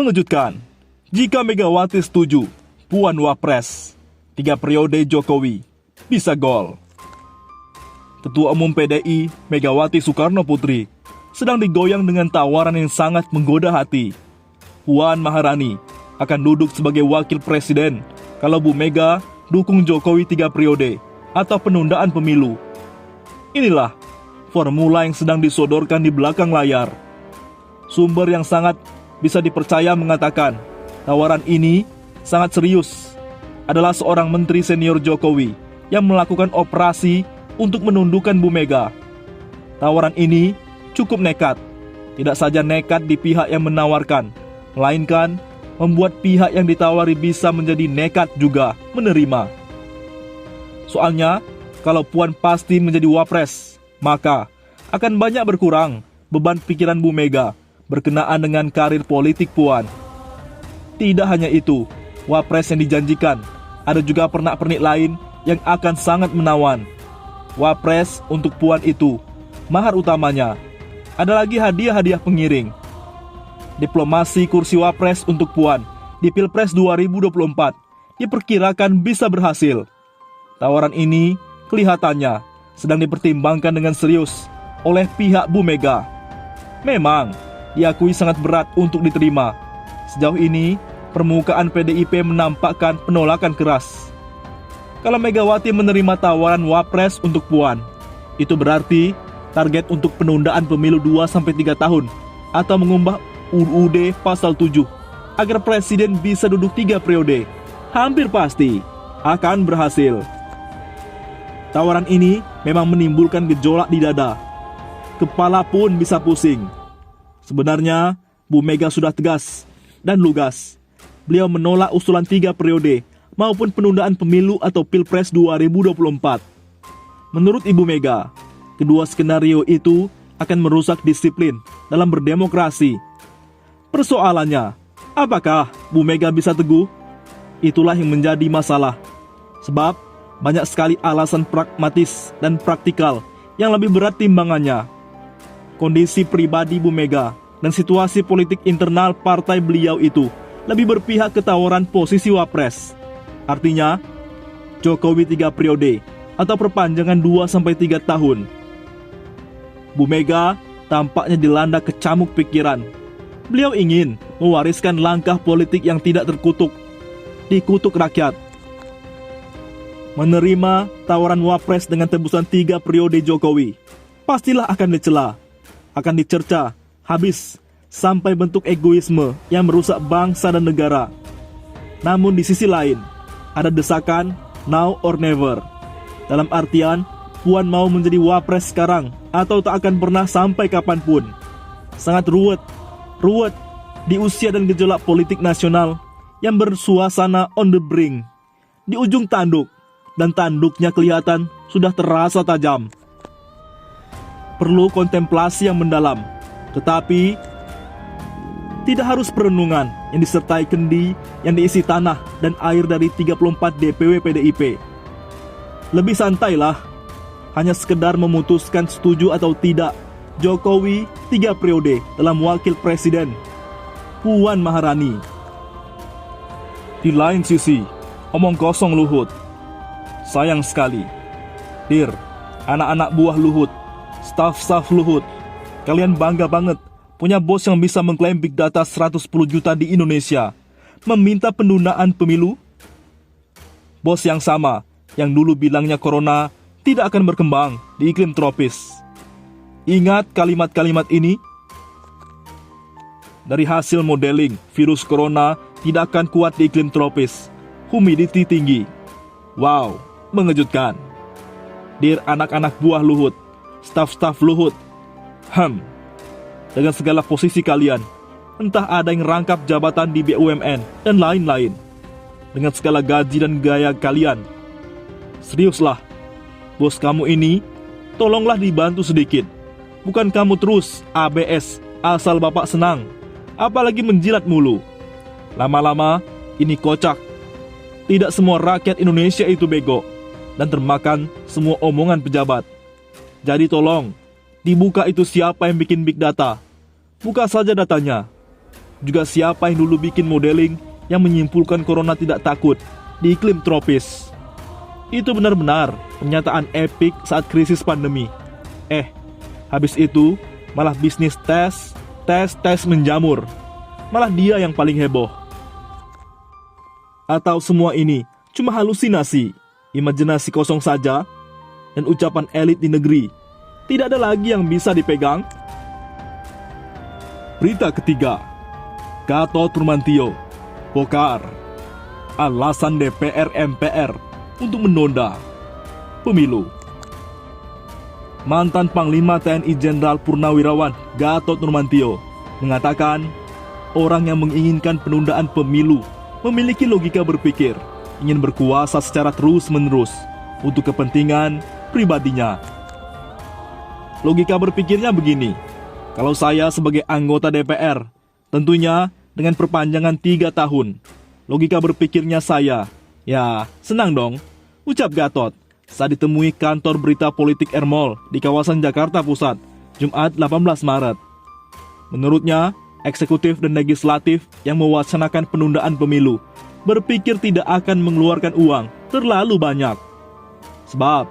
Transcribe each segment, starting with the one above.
Mengejutkan, jika Megawati setuju, Puan Wapres, 3 periode Jokowi, bisa gol. Ketua Umum PDI, Megawati Soekarno Putri, sedang digoyang dengan tawaran yang sangat menggoda hati. Puan Maharani akan duduk sebagai wakil presiden kalau Bu Mega dukung Jokowi 3 periode atau penundaan pemilu. Inilah formula yang sedang disodorkan di belakang layar. Sumber yang sangat bisa dipercaya mengatakan tawaran ini sangat serius. Adalah seorang menteri senior Jokowi yang melakukan operasi untuk menundukkan Bu Mega. Tawaran ini cukup nekat. Tidak saja nekat di pihak yang menawarkan, melainkan membuat pihak yang ditawari bisa menjadi nekat juga menerima. Soalnya, kalau Puan pasti menjadi Wapres, maka akan banyak berkurang beban pikiran Bu Mega berkenaan dengan karir politik Puan. Tidak hanya itu, Wapres yang dijanjikan, ada juga pernak-pernik lain yang akan sangat menawan. Wapres untuk Puan itu, mahar utamanya, ada lagi hadiah-hadiah pengiring. Diplomasi kursi Wapres untuk Puan di Pilpres 2024 diperkirakan bisa berhasil. Tawaran ini kelihatannya sedang dipertimbangkan dengan serius oleh pihak Bu Mega. Memang diakui sangat berat untuk diterima. Sejauh ini, permukaan PDIP menampakkan penolakan keras. Kalau Megawati menerima tawaran Wapres untuk Puan, itu berarti target untuk penundaan pemilu 2-3 tahun atau mengubah UUD pasal 7 agar presiden bisa duduk 3 periode. Hampir pasti akan berhasil. Tawaran ini memang menimbulkan gejolak di dada. Kepala pun bisa pusing. Sebenarnya, Bu Mega sudah tegas dan lugas. Beliau menolak usulan 3 periode maupun penundaan pemilu atau Pilpres 2024. Menurut Ibu Mega, kedua skenario itu akan merusak disiplin dalam berdemokrasi. Persoalannya, apakah Bu Mega bisa teguh? Itulah yang menjadi masalah. Sebab banyak sekali alasan pragmatis dan praktikal yang lebih berat timbangannya. Kondisi pribadi Bu Mega dan situasi politik internal partai beliau itu lebih berpihak ke tawaran posisi Wapres. Artinya, Jokowi 3 periode atau perpanjangan 2-3 tahun. Bu Mega tampaknya dilanda kecamuk pikiran. Beliau ingin mewariskan langkah politik yang tidak terkutuk, dikutuk rakyat. Menerima tawaran Wapres dengan tebusan 3 periode Jokowi, pastilah akan dicela, akan dicerca, habis, sampai bentuk egoisme yang merusak bangsa dan negara. Namun di sisi lain, ada desakan now or never. Dalam artian, Puan mau menjadi Wapres sekarang atau tak akan pernah sampai kapanpun. Sangat ruwet di usia dan gejolak politik nasional yang bersuasana on the brink. Di ujung tanduk, dan tanduknya kelihatan sudah terasa tajam. Perlu kontemplasi yang mendalam, tetapi tidak harus perenungan yang disertai kendi yang diisi tanah dan air dari 34 DPW PDIP. Lebih santailah, hanya sekedar memutuskan setuju atau tidak Jokowi 3 periode dalam wakil presiden Puan Maharani. Di lain sisi, omong kosong Luhut. Sayang sekali, Dir, anak-anak buah Luhut, staf-staf Luhut, kalian bangga banget punya bos yang bisa mengklaim big data 110 juta di Indonesia, meminta penundaan pemilu. Bos yang sama, yang dulu bilangnya corona tidak akan berkembang di iklim tropis. Ingat kalimat-kalimat ini? Dari hasil modeling, virus corona tidak akan kuat di iklim tropis, humidity tinggi. Wow, mengejutkan. Dir anak-anak buah Luhut, staf-staf Luhut, dengan segala posisi kalian, entah ada yang rangkap jabatan di BUMN dan lain-lain, dengan segala gaji dan gaya kalian, seriuslah, bos kamu ini, tolonglah dibantu sedikit. Bukan kamu terus ABS asal bapak senang, apalagi menjilat mulu. Lama-lama ini kocak. Tidak semua rakyat Indonesia itu bego dan termakan semua omongan pejabat. Jadi tolong, dibuka itu siapa yang bikin big data. Buka saja datanya. Juga siapa yang dulu bikin modeling yang menyimpulkan corona tidak takut di iklim tropis. Itu benar-benar pernyataan epik saat krisis pandemi. Habis itu malah bisnis tes menjamur. Malah dia yang paling heboh. Atau semua ini cuma halusinasi, imajinasi kosong saja, dan ucapan elit di negeri. Tidak ada lagi yang bisa dipegang. Berita ketiga, Gatot Nurmantio bokar alasan DPR MPR untuk menunda pemilu. Mantan Panglima TNI Jenderal Purnawirawan Gatot Nurmantio mengatakan orang yang menginginkan penundaan pemilu memiliki logika berpikir ingin berkuasa secara terus-menerus untuk kepentingan pribadinya. Logika berpikirnya begini, kalau saya sebagai anggota DPR, tentunya dengan perpanjangan 3 tahun, logika berpikirnya saya, ya senang dong, ucap Gatot saat ditemui kantor berita politik Ermol di kawasan Jakarta Pusat, Jumat 18 Maret. Menurutnya, eksekutif dan legislatif yang mewacanakan penundaan pemilu berpikir tidak akan mengeluarkan uang terlalu banyak. Sebab,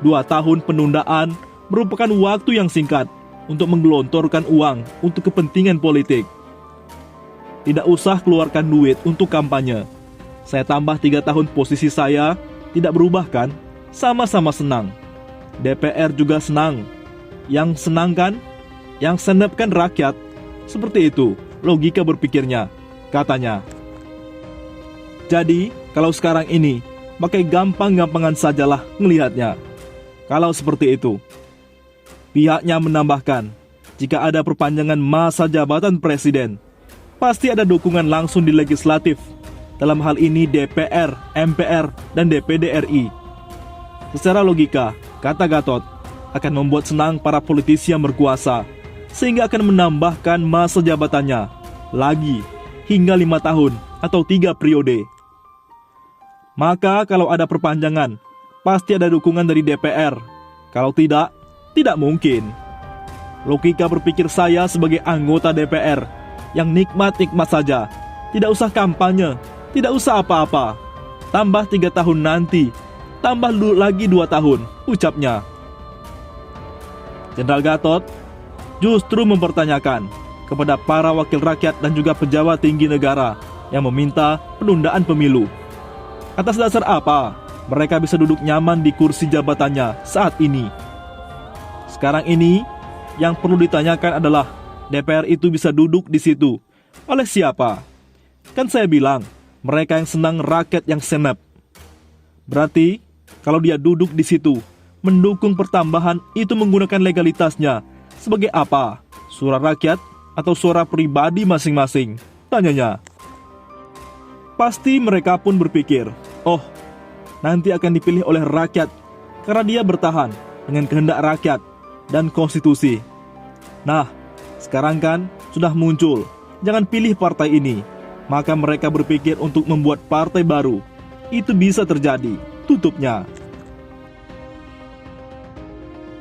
2 tahun penundaan merupakan waktu yang singkat untuk menggelontorkan uang untuk kepentingan politik. Tidak usah keluarkan duit untuk kampanye. Saya tambah 3 tahun posisi saya tidak berubah kan? Sama-sama senang. DPR juga senang. Yang senang kan? Yang senep kan rakyat. Seperti itu logika berpikirnya, katanya. Jadi, kalau sekarang ini, pakai gampang-gampangan sajalah melihatnya. Kalau seperti itu. Pihaknya menambahkan, jika ada perpanjangan masa jabatan presiden, pasti ada dukungan langsung di legislatif. Dalam hal ini DPR, MPR, dan DPD RI. Secara logika, kata Gatot, akan membuat senang para politisi yang berkuasa, sehingga akan menambahkan masa jabatannya lagi hingga 5 tahun atau 3 periode. Maka kalau ada perpanjangan, pasti ada dukungan dari DPR. Kalau tidak, tidak mungkin. Logika berpikir saya sebagai anggota DPR yang nikmat-nikmat saja, tidak usah kampanye, tidak usah apa-apa. Tambah 3 tahun nanti, tambah lagi 2 tahun, ucapnya. Jenderal Gatot justru mempertanyakan kepada para wakil rakyat dan juga pejabat tinggi negara yang meminta penundaan pemilu. Atas dasar apa mereka bisa duduk nyaman di kursi jabatannya saat ini? Sekarang ini, yang perlu ditanyakan adalah DPR itu bisa duduk di situ oleh siapa? Kan saya bilang, mereka yang senang rakyat yang senep. Berarti, kalau dia duduk di situ, mendukung pertambahan itu menggunakan legalitasnya sebagai apa? Suara rakyat atau suara pribadi masing-masing? Tanyanya. Pasti mereka pun berpikir, nanti akan dipilih oleh rakyat karena dia bertahan dengan kehendak rakyat dan konstitusi. Nah, sekarang kan sudah muncul, jangan pilih partai ini. Maka mereka berpikir untuk membuat partai baru. Itu bisa terjadi, tutupnya.